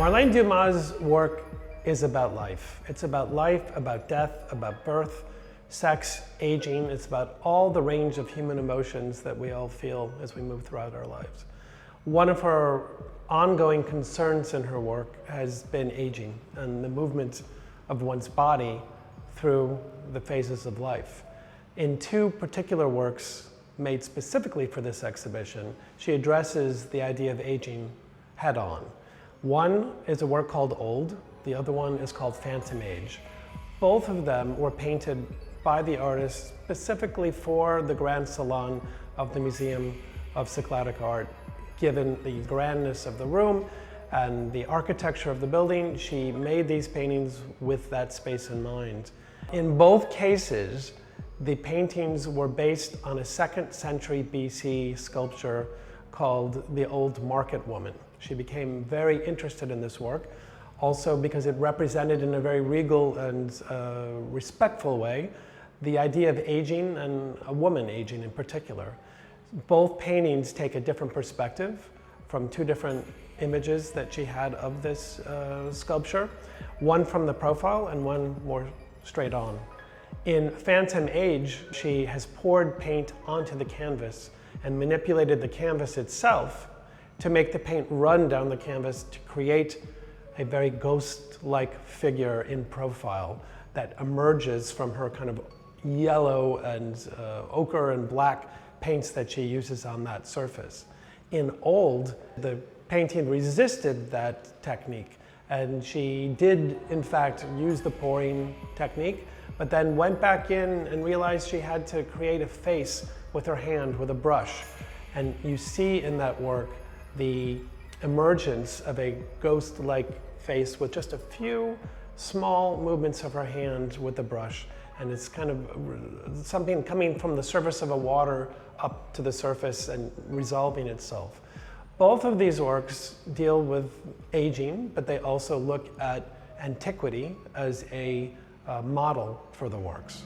Marlene Dumas' work is about life. It's about life, about death, about birth, sex, aging. It's about all the range of human emotions that we all feel as we move throughout our lives. One of her ongoing concerns in her work has been aging and the movement of one's body through the phases of life. In two particular works made specifically for this exhibition, she addresses the idea of aging head-on. One is a work called Old, the other one is called Phantom Age. Both of them were painted by the artist specifically for the Grand Salon of the Museum of Cycladic Art. Given the grandness of the room and the architecture of the building, she made these paintings with that space in mind. In both cases, the paintings were based on a 2nd century BC sculpture called the Old Market Woman. She became very interested in this work, also because it represented in a very regal and respectful way the idea of aging and a woman aging in particular. Both paintings take a different perspective from two different images that she had of this sculpture, one from the profile and one more straight on. In Phantom Age, she has poured paint onto the canvas and manipulated the canvas itself to make the paint run down the canvas to create a very ghost-like figure in profile that emerges from her kind of yellow and ochre and black paints that she uses on that surface. In Old, the painting resisted that technique, and she did in fact use the pouring technique, but then went back in and realized she had to create a face with her hand with a brush. And you see in that work the emergence of a ghost-like face with just a few small movements of her hand with the brush. And it's kind of something coming from the surface of a water up to the surface and resolving itself. Both of these works deal with aging, but they also look at antiquity as a model for the works.